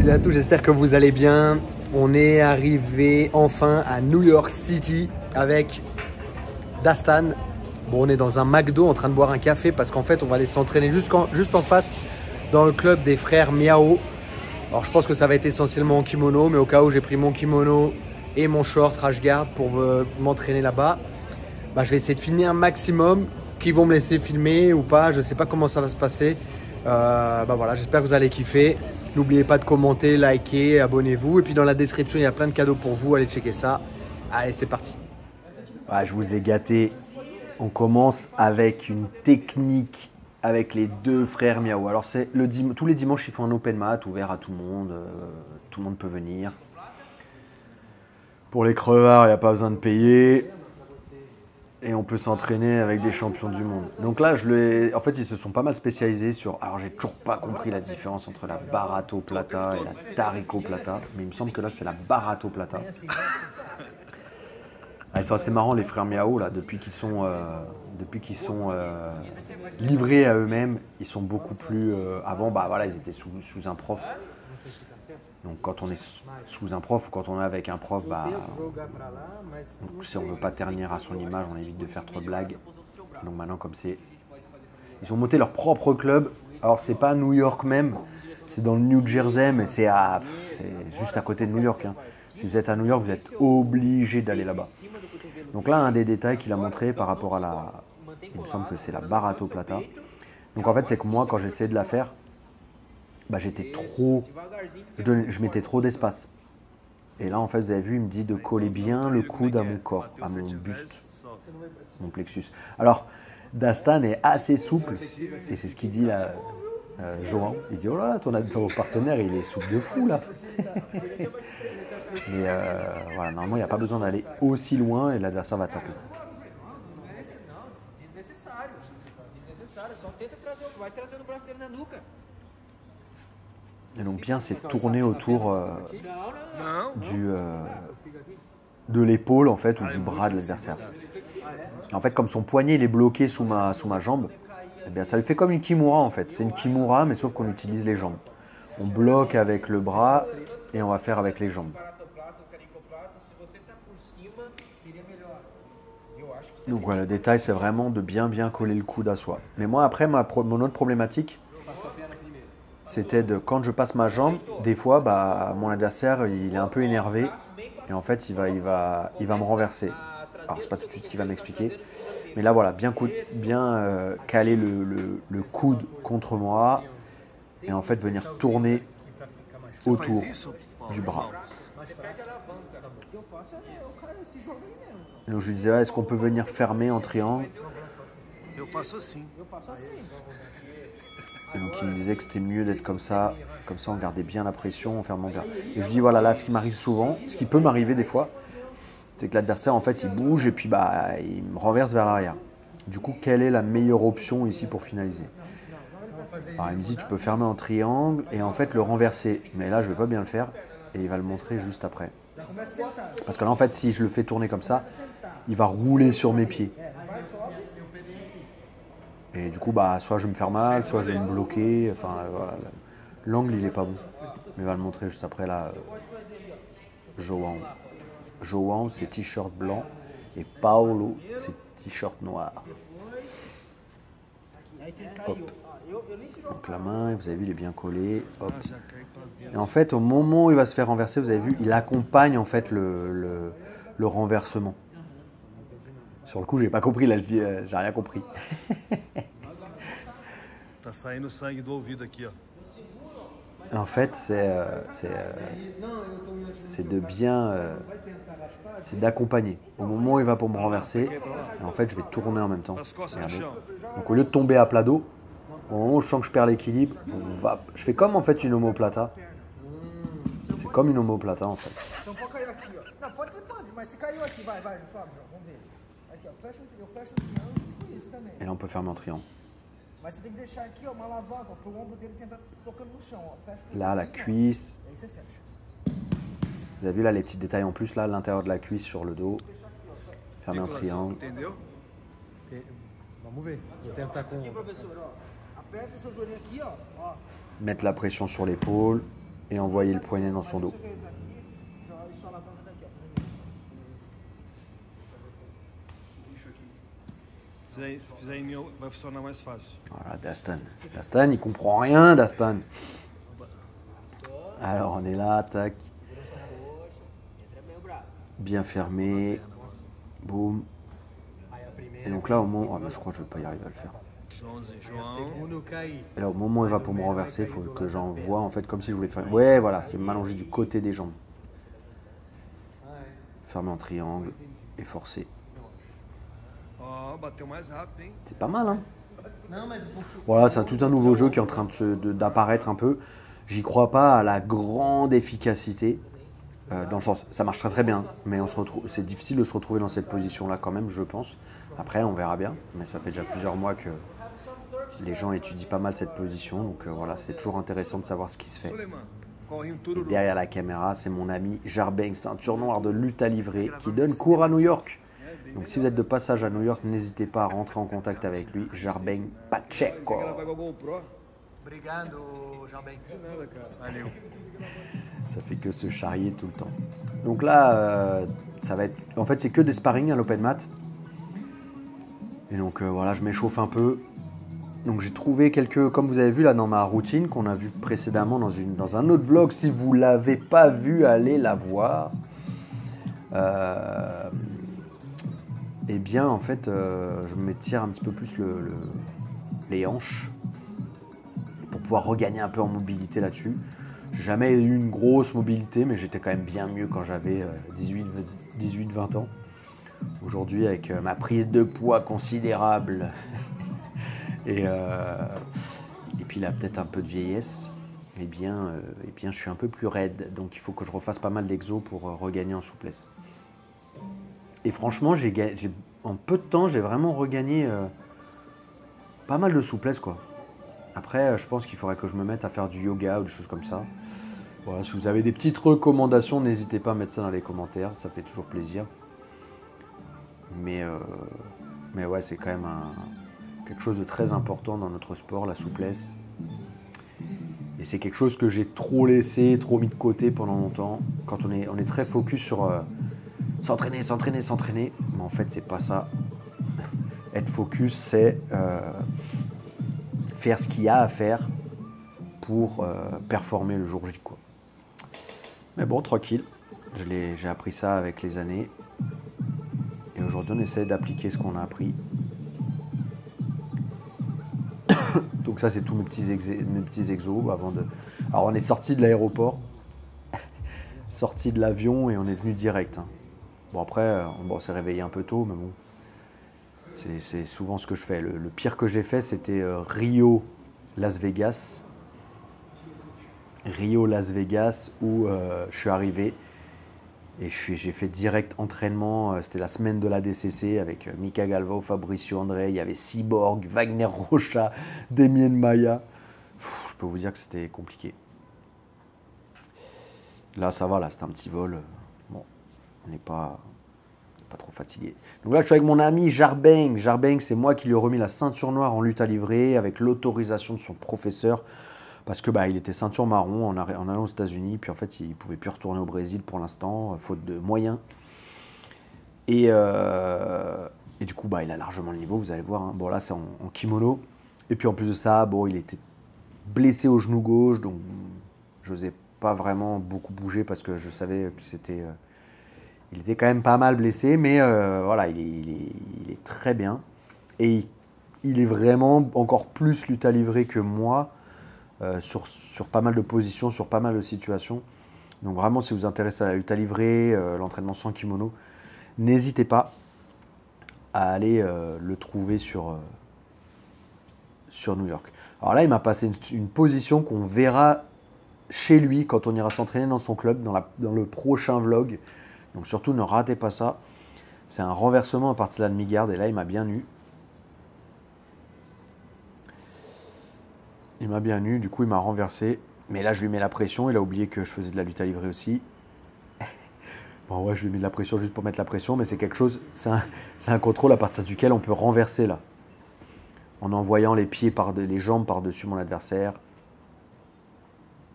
Salut à tous, j'espère que vous allez bien. On est arrivé enfin à New York City avec Dastan. Bon, on est dans un McDo en train de boire un café parce qu'en fait, on va aller s'entraîner juste en face dans le club des frères Miao. Alors, je pense que ça va être essentiellement en kimono, mais au cas où j'ai pris mon kimono et mon short Rashguard pour m'entraîner là-bas. Bah, je vais essayer de filmer un maximum. Qui vont me laisser filmer ou pas, je sais pas comment ça va se passer. Bah voilà, j'espère que vous allez kiffer. N'oubliez pas de commenter, liker, abonnez-vous. Et puis dans la description, il y a plein de cadeaux pour vous. Allez checker ça. Allez, c'est parti. Ah, je vous ai gâté. On commence avec une technique avec les deux frères Miao. Alors c'est tous les dimanches, ils font un open mat ouvert à tout le monde. Tout le monde peut venir. Pour les crevards, il n'y a pas besoin de payer. Et on peut s'entraîner avec des champions du monde. Donc là, en fait, ils se sont pas mal spécialisés sur... Alors, j'ai toujours pas compris la différence entre la Barato Plata et la Tarico Plata. Mais il me semble que là, c'est la Barato Plata. Ah, ils sont assez marrants, les frères Miao, là. Depuis qu'ils sont livrés à eux-mêmes, ils sont beaucoup plus... avant, bah voilà, ils étaient sous un prof. Donc quand on est sous un prof ou quand on est avec un prof, bah, si on ne veut pas ternir à son image, on évite de faire trop de blagues. Donc maintenant, comme c'est... Ils ont monté leur propre club. Alors c'est pas New York même, c'est dans le New Jersey, mais c'est juste à côté de New York. Hein. Si vous êtes à New York, vous êtes obligé d'aller là-bas. Donc là, un des détails qu'il a montré par rapport à il me semble que c'est la Barato Plata. Donc en fait, c'est que moi, quand j'essayais de la faire, bah, je mettais trop d'espace. Et là, en fait, vous avez vu, il me dit de coller bien le coude à mon corps, à mon buste, mon plexus. Alors, Dastan est assez souple, et c'est ce qu'il dit là, Johan. Il dit, oh là là, ton partenaire, il est souple de fou, là. Mais voilà, normalement, il n'y a pas besoin d'aller aussi loin, et l'adversaire va taper. Et donc bien, c'est tourner autour de l'épaule en fait ou du bras de l'adversaire. En fait, comme son poignet il est bloqué sous ma jambe, eh bien, ça lui fait comme une kimura en fait. C'est une kimura, mais sauf qu'on utilise les jambes. On bloque avec le bras et on va faire avec les jambes. Donc voilà, le détail, c'est vraiment de bien coller le coude à soi. Mais moi, après, mon autre problématique, c'était de quand je passe ma jambe, des fois, bah, mon adversaire, il est un peu énervé et en fait, il va me renverser. Alors, c'est pas tout de suite ce qu'il va m'expliquer, mais là, voilà, bien caler le coude contre moi et en fait venir tourner autour du bras. Et donc je lui disais, est-ce qu'on peut venir fermer en triangle? Et donc il me disait que c'était mieux d'être comme ça on gardait bien la pression, on ferme bien. Et je lui dis voilà, là ce qui m'arrive souvent, ce qui peut m'arriver des fois, c'est que l'adversaire en fait il bouge et puis bah il me renverse vers l'arrière. Du coup, quelle est la meilleure option ici pour finaliser? Alors il me dit tu peux fermer en triangle et en fait le renverser. Mais là je vais pas bien le faire et il va le montrer juste après. Parce que là en fait si je le fais tourner comme ça, il va rouler sur mes pieds. Et du coup, bah, soit je vais me faire mal, soit je vais me bloquer. Enfin, voilà, l'angle, il est pas bon. Mais il va le montrer juste après, là, Johan. Johan, c'est t-shirt blanc. Et Paolo, c'est t-shirt noir. Hop. Donc la main, vous avez vu, il est bien collé. Hop. Et en fait, au moment où il va se faire renverser, vous avez vu, il accompagne en fait le renversement. Sur le coup, j'ai pas compris, là, je dis, j'ai rien compris. En fait, c'est de bien, c'est d'accompagner. Au moment où il va pour me renverser, et en fait, je vais tourner en même temps. Regardez. Donc, au lieu de tomber à plat dos, au moment où je sens que je perds l'équilibre, je fais comme en fait une omoplata. C'est comme une omoplata en fait. Et là, on peut fermer en triangle. Là, la cuisse. Vous avez vu là les petits détails en plus, là, l'intérieur de la cuisse sur le dos. Fermé en triangle. Mettre la pression sur l'épaule. et envoyer le poignet dans son dos. Se fizer em mim, vai funcionar mais fácil. Voilà, Dastan. Dastan, il comprend rien, Dastan. Alors, on est là, tac. Bien fermé. Boum. Et donc là, au moment... Oh, mais je crois que je ne vais pas y arriver à le faire. Et là, au moment où il va pour me renverser, il faut que j'envoie, en fait, comme si je voulais faire... Ouais, voilà, c'est m'allonger du côté des jambes. Fermer en triangle et forcer. C'est pas mal, hein? Voilà, c'est tout un nouveau jeu qui est en train d'apparaître un peu. J'y crois pas à la grande efficacité. Dans le sens, ça marche très très bien, mais c'est difficile de se retrouver dans cette position-là quand même, je pense. Après, on verra bien, mais ça fait déjà plusieurs mois que les gens étudient pas mal cette position, donc voilà, c'est toujours intéressant de savoir ce qui se fait. Et derrière la caméra, c'est mon ami Jarbeng, ceinture noire de lutte à livrer, qui donne cours à New York. Donc si vous êtes de passage à New York, n'hésitez pas à rentrer en contact avec lui, Jarbeng Pacheco. Ça fait que se charrier tout le temps. Donc là, ça va être... En fait, c'est que des sparring à l'open mat. Et donc voilà, je m'échauffe un peu. Donc j'ai trouvé quelques... Comme vous avez vu là dans ma routine, qu'on a vu précédemment dans un autre vlog. Si vous ne l'avez pas vu, allez la voir. Eh bien, en fait, je m'étire un petit peu plus les hanches pour pouvoir regagner un peu en mobilité là-dessus. J'ai jamais eu une grosse mobilité, mais j'étais quand même bien mieux quand j'avais 18-20 ans. Aujourd'hui, avec ma prise de poids considérable et puis là, peut-être un peu de vieillesse, eh bien, je suis un peu plus raide. Donc, il faut que je refasse pas mal d'exos pour regagner en souplesse. Et franchement, en peu de temps, j'ai vraiment regagné pas mal de souplesse, quoi. Après, je pense qu'il faudrait que je me mette à faire du yoga ou des choses comme ça. Voilà, si vous avez des petites recommandations, n'hésitez pas à mettre ça dans les commentaires, ça fait toujours plaisir. Mais ouais, c'est quand même quelque chose de très important dans notre sport, la souplesse. Et c'est quelque chose que j'ai trop laissé, trop mis de côté pendant longtemps. Quand on est très focus sur s'entraîner. Mais en fait, c'est pas ça. Être focus, c'est faire ce qu'il y a à faire pour performer le jour J, quoi. Mais bon, tranquille. J'ai appris ça avec les années. Et aujourd'hui, on essaie d'appliquer ce qu'on a appris. Donc ça, c'est tous mes petits exos avant de... Alors, on est sorti de l'aéroport, sorti de l'avion et on est venu direct, hein. Bon, après, on s'est réveillé un peu tôt, mais bon, c'est souvent ce que je fais. Le pire que j'ai fait, c'était Rio, Las Vegas. Rio, Las Vegas, où je suis arrivé et j'ai fait direct entraînement. C'était la semaine de la DCC avec Mika Galvao, Fabricio André, il y avait Cyborg, Wagner Rocha, Damien Maya. Je peux vous dire que c'était compliqué. Là, ça va, là, c'était un petit vol. Bon, on n'est pas trop fatigué. Donc là, je suis avec mon ami Jarbeng. Jarbeng, c'est moi qui lui ai remis la ceinture noire en lutte à livrer avec l'autorisation de son professeur. Parce que il était ceinture marron en allant aux États-Unis, puis en fait il ne pouvait plus retourner au Brésil pour l'instant, faute de moyens. Et du coup il a largement le niveau, vous allez voir, hein. Bon là c'est en kimono. Et puis en plus de ça, bon, il était blessé au genou gauche, donc je n'osais pas vraiment beaucoup bouger parce que je savais que c'était... il était quand même pas mal blessé, mais voilà, il est très bien. Et il est vraiment encore plus lutte à livrer que moi. Sur pas mal de positions, sur pas mal de situations. Donc vraiment, si vous vous intéressez à la lutte à livrer, l'entraînement sans kimono, n'hésitez pas à aller le trouver sur New York. Alors là, il m'a passé une position qu'on verra chez lui quand on ira s'entraîner dans son club, dans le prochain vlog. Donc surtout, ne ratez pas ça. C'est un renversement à partir de la demi-garde, et là, il m'a bien eu. Il m'a bien eu, du coup il m'a renversé. Mais là je lui mets la pression, il a oublié que je faisais de la lutte à livrer aussi. Bon ouais, je lui mets de la pression juste pour mettre la pression, mais c'est quelque chose, c'est un contrôle à partir duquel on peut renverser là. En envoyant les jambes par-dessus mon adversaire.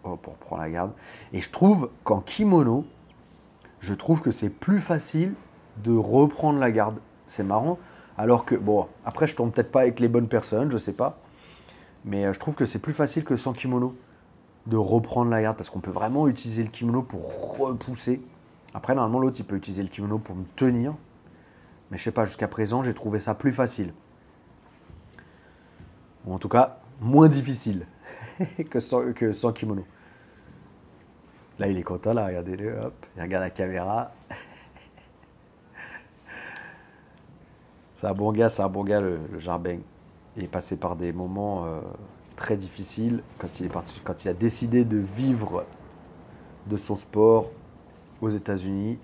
pour prendre la garde. Et je trouve qu'en kimono, je trouve que c'est plus facile de reprendre la garde. C'est marrant. Alors que, bon, après, je tombe peut-être pas avec les bonnes personnes, je sais pas. Mais je trouve que c'est plus facile que sans kimono de reprendre la garde parce qu'on peut vraiment utiliser le kimono pour repousser. Après, normalement, l'autre, il peut utiliser le kimono pour me tenir. Mais je sais pas, jusqu'à présent, j'ai trouvé ça plus facile. Ou en tout cas, moins difficile que sans kimono. Là, il est content, là, regardez-le, hop, il regarde la caméra. C'est un bon gars, le Jarbeng. Il est passé par des moments très difficiles quand il a décidé de vivre de son sport aux États-Unis.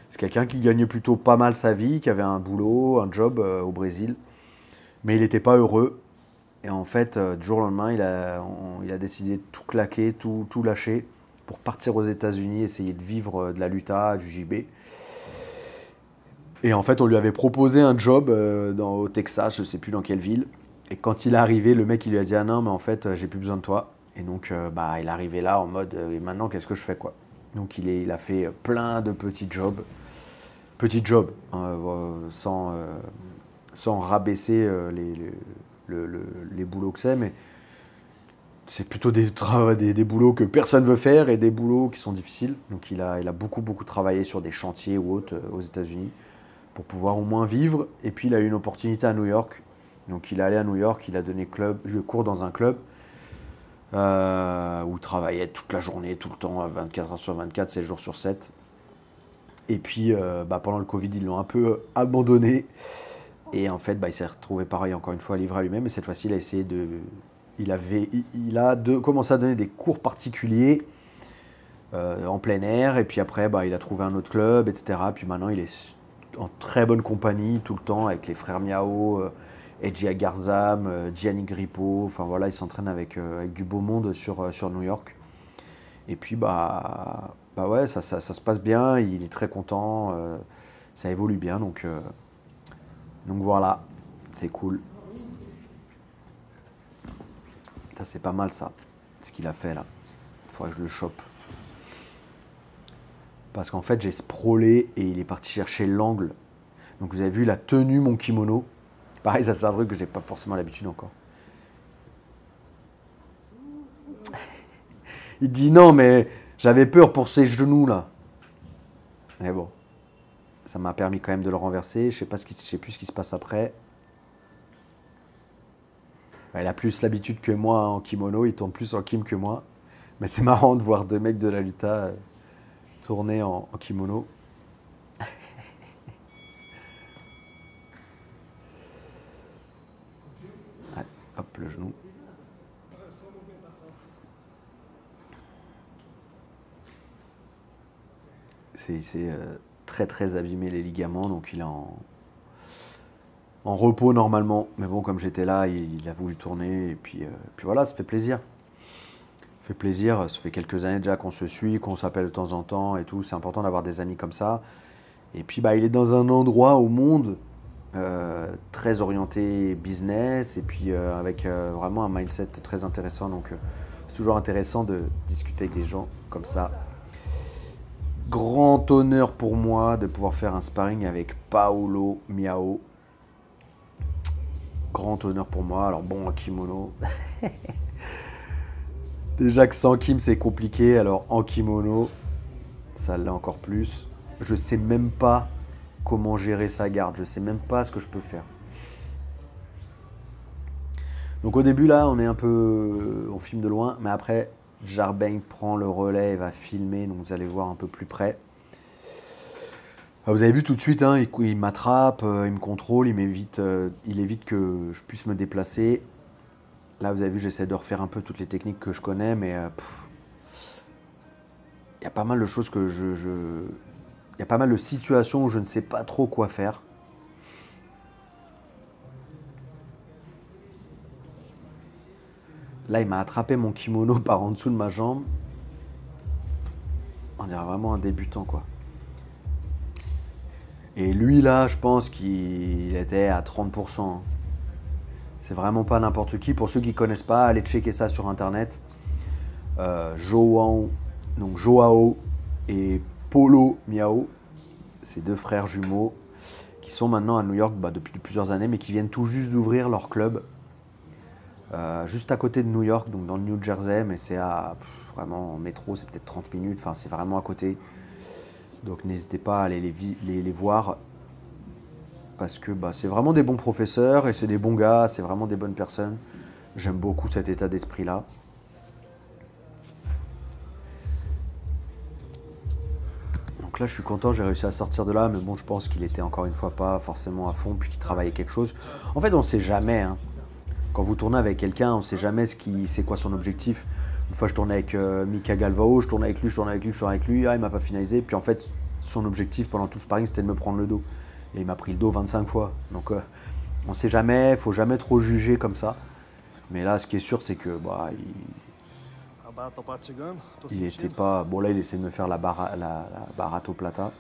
C'est quelqu'un qui gagnait plutôt pas mal sa vie, qui avait un boulot, un job au Brésil, mais il n'était pas heureux. Et en fait, du jour au lendemain, il a décidé de tout claquer, tout lâcher pour partir aux États-Unis, essayer de vivre de la luta, du JB. Et en fait, on lui avait proposé un job au Texas, je ne sais plus dans quelle ville. Et quand il est arrivé, le mec il lui a dit « Ah non, mais en fait, j'ai plus besoin de toi ». Et donc, il est arrivé là en mode « Et maintenant, qu'est-ce que je fais quoi ?» Donc, il a fait plein de petits jobs. Petits jobs, hein, sans rabaisser les boulots que c'est, mais c'est plutôt des boulots que personne veut faire et des boulots qui sont difficiles. Donc, il a beaucoup travaillé sur des chantiers ou autres aux États-Unis pour pouvoir au moins vivre. Et puis, il a eu une opportunité à New York. Donc, il est allé à New York, il a donné cours dans un club où il travaillait toute la journée, tout le temps, 24 heures sur 24, 7 jours sur 7. Et puis, pendant le Covid, ils l'ont un peu abandonné. Et en fait, il s'est retrouvé pareil, encore une fois, livré à lui-même. Et cette fois-ci, il a essayé il a commencé à donner des cours particuliers en plein air. Et puis après, il a trouvé un autre club, etc. Puis maintenant, il est en très bonne compagnie tout le temps avec les frères Miao, Edji Agarzam, Gianni Grippo. Enfin voilà, il s'entraîne avec du beau monde sur New York. Et puis, ouais, ça se passe bien. Il est très content. Ça évolue bien. Donc voilà, c'est cool. Ça, c'est pas mal, ça, ce qu'il a fait, là. Il faudrait que je le chope. Parce qu'en fait, j'ai sprawlé et il est parti chercher l'angle. Donc, vous avez vu, il a tenu mon kimono. Pareil, ça, c'est un truc que j'ai pas forcément l'habitude encore. Il dit non, mais j'avais peur pour ses genoux, là. Mais bon, ça m'a permis quand même de le renverser. Je sais plus ce qui se passe après. Il a plus l'habitude que moi en kimono, il tourne plus en kim que moi. Mais c'est marrant de voir deux mecs de la luta tourner en kimono. Ouais, hop, le genou. Il s'est très abîmé les ligaments, donc il est en repos normalement. Mais bon, comme j'étais là, il a voulu tourner. Et puis voilà, ça fait plaisir. Ça fait plaisir. Ça fait quelques années déjà qu'on se suit, qu'on s'appelle de temps en temps et tout. C'est important d'avoir des amis comme ça. Et puis il est dans un endroit au monde très orienté business et puis avec vraiment un mindset très intéressant. Donc c'est toujours intéressant de discuter avec des gens comme ça. Grand honneur pour moi de pouvoir faire un sparring avec Paolo Miao. Grand honneur pour moi. Alors bon, en kimono. Déjà que sans kim, c'est compliqué. Alors en kimono, ça l'est encore plus. Je sais même pas comment gérer sa garde. Je sais même pas ce que je peux faire. Donc au début, là, on filme de loin. Mais après, Jarbeng prend le relais et va filmer. Donc vous allez voir un peu plus près. Vous avez vu tout de suite, hein, il m'attrape, il me contrôle, il évite que je puisse me déplacer. Là, vous avez vu, j'essaie de refaire un peu toutes les techniques que je connais, mais il y a pas mal de choses il y a pas mal de situations où je ne sais pas trop quoi faire. Là, il m'a attrapé mon kimono par en dessous de ma jambe. On dirait vraiment un débutant, quoi. Et lui, là, je pense qu'il était à 30%. C'est vraiment pas n'importe qui. Pour ceux qui ne connaissent pas, allez checker ça sur Internet. Joao et Paulo Miao, ces deux frères jumeaux qui sont maintenant à New York depuis plusieurs années, mais qui viennent tout juste d'ouvrir leur club juste à côté de New York, donc dans le New Jersey, mais c'est vraiment en métro, c'est peut-être 30 minutes, enfin c'est vraiment à côté. Donc n'hésitez pas à aller les voir, parce que c'est vraiment des bons professeurs et c'est des bons gars, c'est vraiment des bonnes personnes. J'aime beaucoup cet état d'esprit-là. Donc là, je suis content, j'ai réussi à sortir de là, mais bon, je pense qu'il était encore une fois pas forcément à fond, puis qu'il travaillait quelque chose. En fait, on ne sait jamais. Hein. Quand vous tournez avec quelqu'un, on ne sait jamais c'est quoi son objectif. Une fois, je tournais avec Mika Galvao, je tournais avec lui, ah, il m'a pas finalisé. Puis en fait, son objectif pendant tout le sparring, c'était de me prendre le dos. Et il m'a pris le dos 25 fois. Donc, on ne sait jamais, il faut jamais trop juger comme ça. Mais là, ce qui est sûr, c'est que il était pas. Bon, là, il essaie de me faire la Barato Plata.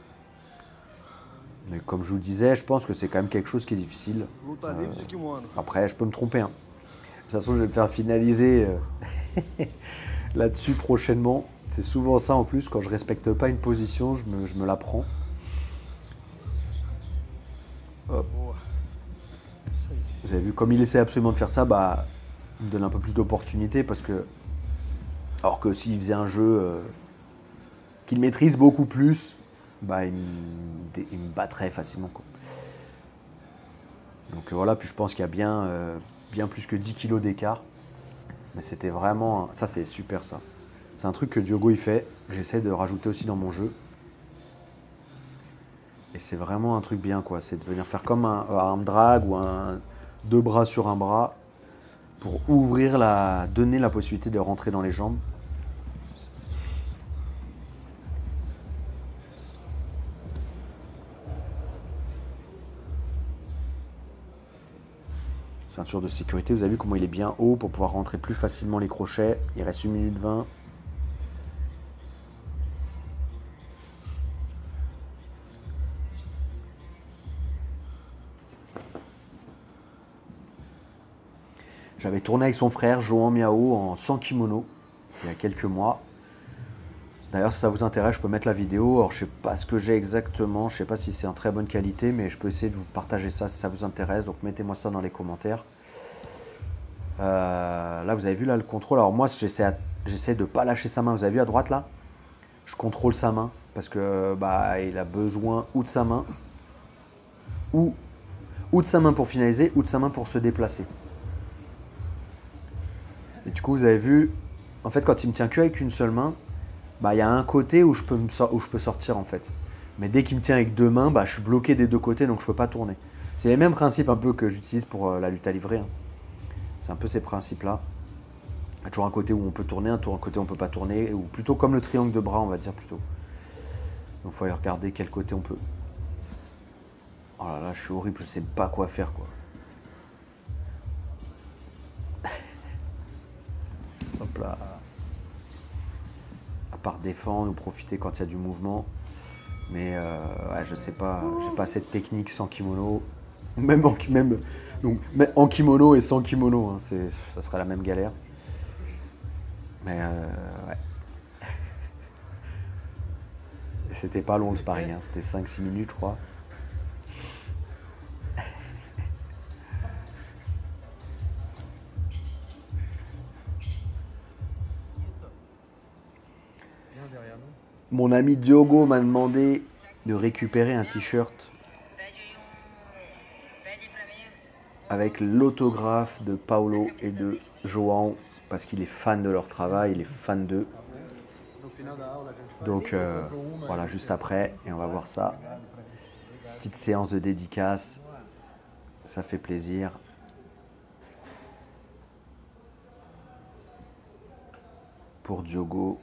Mais comme je vous le disais, je pense que c'est quand même quelque chose qui est difficile. Après, je peux me tromper. Hein. De toute façon, je vais me faire finaliser là-dessus prochainement. C'est souvent ça en plus, quand je respecte pas une position, je me la prends. Hop. Vous avez vu, comme il essaie absolument de faire ça, il me donne un peu plus d'opportunités parce que. Alors que s'il faisait un jeu qu'il maîtrise beaucoup plus, il me battrait facilement. Quoi. Donc voilà, puis je pense qu'il y a bien plus que 10 kilos d'écart. Mais c'était vraiment. Ça, c'est super ça. C'est un truc que Diogo il fait, que j'essaie de rajouter aussi dans mon jeu. Et c'est vraiment un truc bien, quoi. C'est de venir faire comme un arm drag ou deux bras sur un bras pour donner la possibilité de rentrer dans les jambes. Ceinture de sécurité, vous avez vu comment il est bien haut pour pouvoir rentrer plus facilement les crochets. Il reste 1 minute 20. J'avais tourné avec son frère, Joan Miao, en sans kimono, il y a quelques mois. D'ailleurs, si ça vous intéresse, je peux mettre la vidéo. Alors, je ne sais pas ce que j'ai exactement, je ne sais pas si c'est en très bonne qualité, mais je peux essayer de vous partager ça si ça vous intéresse. Donc, mettez-moi ça dans les commentaires. Là, vous avez vu là, le contrôle. Alors, moi, j'essaie de ne pas lâcher sa main. Vous avez vu à droite, là? Je contrôle sa main parce que il a besoin ou de sa main, ou de sa main pour finaliser, ou de sa main pour se déplacer. Et du coup, vous avez vu, en fait, quand il me tient que avec une seule main, il y a un côté où je peux sortir en fait. Mais dès qu'il me tient avec deux mains, je suis bloqué des deux côtés, donc je ne peux pas tourner. C'est les mêmes principes un peu que j'utilise pour la lutte à livrer. Hein. C'est un peu ces principes-là. Il y a toujours un côté où on peut tourner, un côté où on ne peut pas tourner, ou plutôt comme le triangle de bras, on va dire plutôt. Donc il faut aller regarder quel côté on peut. Oh là là, je suis horrible, je ne sais pas quoi faire, quoi. Hop là. À part défendre ou profiter quand il y a du mouvement. Mais je sais pas, j'ai pas assez de technique sans kimono. Même en kimono et sans kimono, hein, ça serait la même galère. Mais ouais. C'était pas long le sparring, hein, c'était 5-6 minutes, je crois. Mon ami Diogo m'a demandé de récupérer un t-shirt avec l'autographe de Paulo et de João parce qu'il est fan de leur travail, il est fan d'eux. Donc voilà, juste après, et on va voir ça. Petite séance de dédicace, ça fait plaisir. Pour Diogo.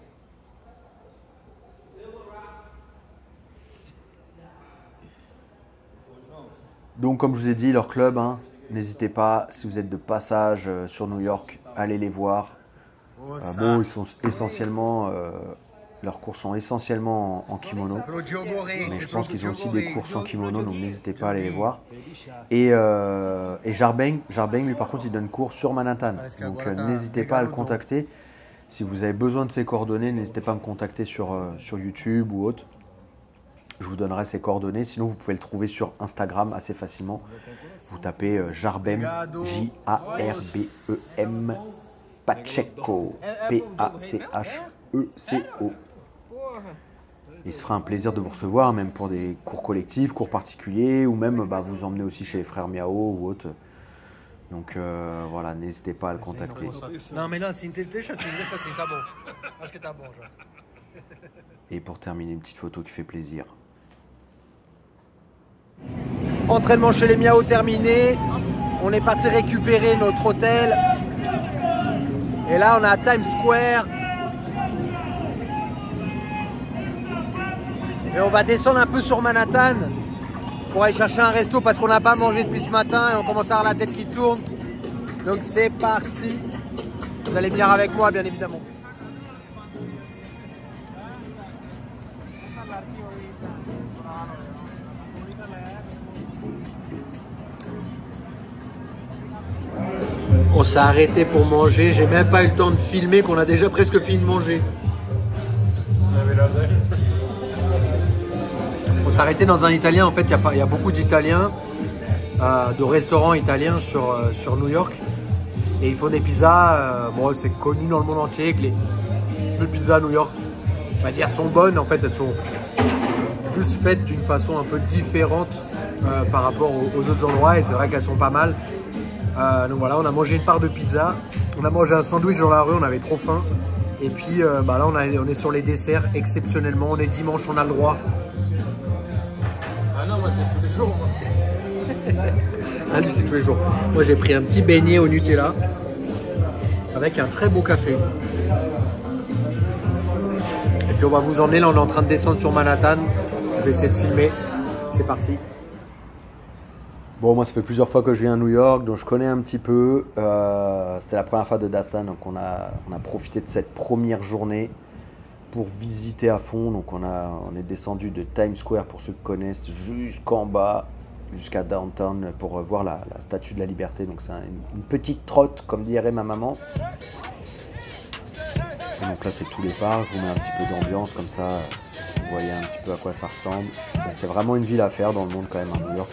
Donc comme je vous ai dit, leur club, hein, n'hésitez pas, si vous êtes de passage sur New York, allez les voir. Ils sont essentiellement, leurs cours sont essentiellement en kimono, mais je pense qu'ils ont aussi des cours sans kimono, donc n'hésitez pas à aller les voir. Et Jarbeng, lui par contre, il donne cours sur Manhattan, donc n'hésitez pas à le contacter. Si vous avez besoin de ses coordonnées, n'hésitez pas à me contacter sur YouTube ou autre. Je vous donnerai ses coordonnées. Sinon, vous pouvez le trouver sur Instagram assez facilement. Vous tapez Jarbem, J-A-R-B-E-M, Pacheco, P-A-C-H-E-C-O. Il se fera un plaisir de vous recevoir, même pour des cours collectifs, cours particuliers, ou même vous emmener aussi chez les frères Miao ou autre. Donc voilà, n'hésitez pas à le contacter. Non, mais là, c'est une deixa, c'est tá bom. Acho que tá bom já. Et pour terminer, une petite photo qui fait plaisir. Entraînement chez les Miao terminé. On est parti récupérer notre hôtel. Et là, on est à Times Square. Et on va descendre un peu sur Manhattan pour aller chercher un resto parce qu'on n'a pas mangé depuis ce matin et on commence à avoir la tête qui tourne. Donc c'est parti. Vous allez venir avec moi, bien évidemment. On s'est arrêté pour manger. J'ai même pas eu le temps de filmer qu'on a déjà presque fini de manger. On s'est arrêté dans un italien. En fait, il y a beaucoup d'Italiens, de restaurants italiens sur New York. Et ils font des pizzas. Bon, c'est connu dans le monde entier que les pizzas à New York, on va dire, sont bonnes. En fait, elles sont juste faites d'une façon un peu différente par rapport aux autres endroits. Et c'est vrai qu'elles sont pas mal. Donc voilà, on a mangé une part de pizza. On a mangé un sandwich dans la rue. On avait trop faim. Et puis là, on est sur les desserts exceptionnellement. On est dimanche, on a le droit. Ah non, moi c'est tous les jours. Ah lui c'est tous les jours. Moi j'ai pris un petit beignet au Nutella avec un très beau café. Et puis on va vous emmener, là on est en train de descendre sur Manhattan. Je vais essayer de filmer. C'est parti. Bon, moi ça fait plusieurs fois que je viens à New York, donc je connais un petit peu. C'était la première fois de Dastan, donc on a profité de cette première journée pour visiter à fond. Donc on est descendu de Times Square, pour ceux qui connaissent, jusqu'en bas, jusqu'à Downtown, pour voir la Statue de la Liberté. Donc c'est une petite trotte, comme dirait ma maman. Et donc là c'est tous les parcs. Je vous mets un petit peu d'ambiance, comme ça vous voyez un petit peu à quoi ça ressemble. C'est vraiment une ville à faire dans le monde quand même. New York,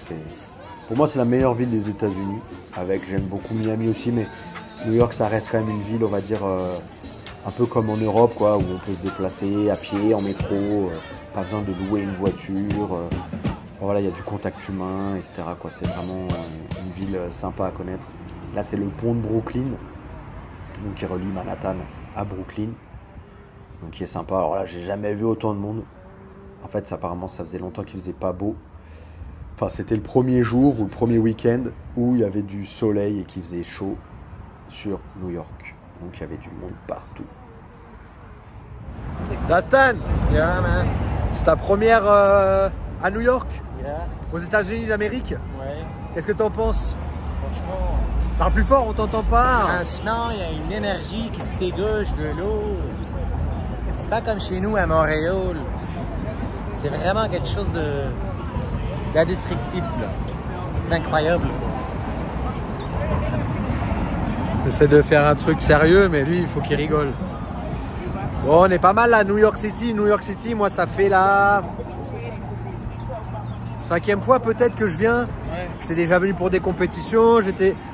pour moi c'est la meilleure ville des États-Unis. J'aime beaucoup Miami aussi, mais New York ça reste quand même une ville, on va dire, un peu comme en Europe, quoi, où on peut se déplacer à pied, en métro, pas besoin de louer une voiture. Voilà, il y a du contact humain, etc., quoi. C'est vraiment une ville sympa à connaître. Là, c'est le pont de Brooklyn, donc qui relie Manhattan à Brooklyn, donc qui est sympa. Alors là, j'ai jamais vu autant de monde. En fait, apparemment, ça faisait longtemps qu'il faisait pas beau. Enfin, c'était le premier jour ou le premier week-end où il y avait du soleil et qu'il faisait chaud sur New York. Donc il y avait du monde partout. Dastan, Yeah, man. c'est ta première à New York, Yeah. aux États-Unis d'Amérique. Ouais. Qu'est-ce que t'en penses? Franchement, Parle plus fort, on t'entend pas. franchement, il y a une énergie qui se dégage de l'eau. C'est pas comme chez nous à Montréal. C'est vraiment quelque chose d'indestructible, d'incroyable. J'essaie de faire un truc sérieux, mais lui, il faut qu'il rigole. Bon, on est pas mal à New York City. New York City, moi, ça fait la 5e fois peut-être que je viens. Ouais. J'étais déjà venu pour des compétitions.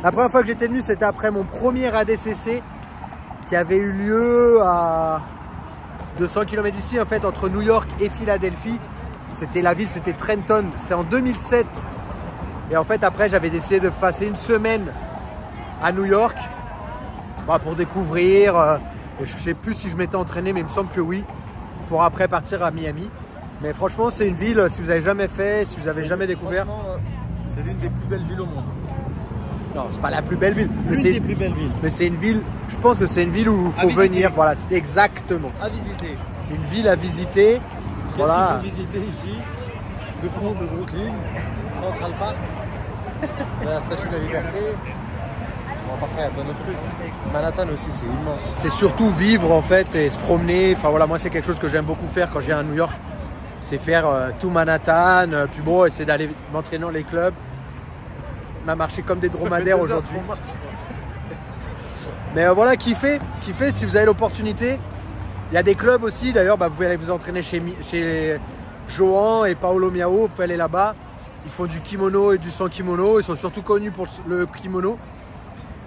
La première fois que j'étais venu, c'était après mon premier ADCC qui avait eu lieu à 200 km d'ici, en fait, entre New York et Philadelphie. La ville, c'était Trenton. C'était en 2007. Et en fait, après, j'avais décidé de passer une semaine à New York pour découvrir. Je sais plus si je m'étais entraîné, mais il me semble que oui, pour après partir à Miami. Mais franchement, c'est une ville, si vous avez jamais fait, si vous avez jamais découvert. C'est l'une des plus belles villes au monde. Non, c'est pas la plus belle ville, L'une des plus belles villes. mais c'est une ville. Je pense que c'est une ville où il faut visiter. venir. Voilà, c'est exactement À visiter. une ville à visiter. Qu'est-ce Voilà. qu'il faut visiter ici? Le pont de Brooklyn, Central Park, la Statue de la Liberté. Bon, à part ça, il y a plein d'autres trucs. Manhattan aussi, c'est immense. C'est surtout vivre en fait et se promener. Enfin voilà, moi c'est quelque chose que j'aime beaucoup faire quand je viens à New York. C'est faire tout Manhattan, puis bon, essayer d'aller m'entraîner dans les clubs. On a marché comme des dromadaires aujourd'hui. Mais voilà, kiffez si vous avez l'opportunité. Il y a des clubs aussi, d'ailleurs, vous pouvez aller vous entraîner chez Johan et Paolo Miao, vous pouvez aller là-bas. Ils font du kimono et du sans kimono, ils sont surtout connus pour le kimono.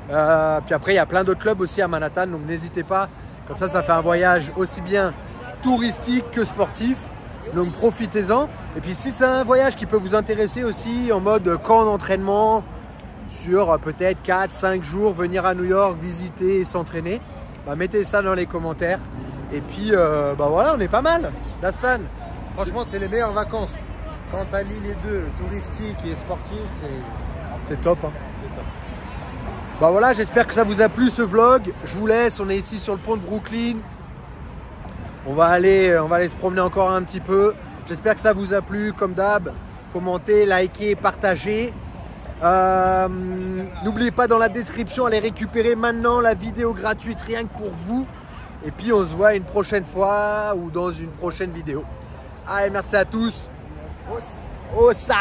Puis après, il y a plein d'autres clubs aussi à Manhattan, donc n'hésitez pas. Comme ça fait un voyage aussi bien touristique que sportif. Donc profitez-en. Et puis si c'est un voyage qui peut vous intéresser aussi en mode camp d'entraînement sur peut-être 4-5 jours, venir à New York, visiter et s'entraîner, mettez ça dans les commentaires. Et puis voilà, on est pas mal. Dastan. Franchement, c'est les meilleures vacances. Quand tu allies les deux, touristique et sportif, c'est top. Hein. Voilà, j'espère que ça vous a plu ce vlog. Je vous laisse, on est ici sur le pont de Brooklyn. On va aller se promener encore un petit peu. J'espère que ça vous a plu. Comme d'hab, commentez, likez, partagez. N'oubliez pas dans la description, allez récupérer maintenant la vidéo gratuite rien que pour vous. Et puis on se voit une prochaine fois ou dans une prochaine vidéo. Allez, merci à tous. Ossa!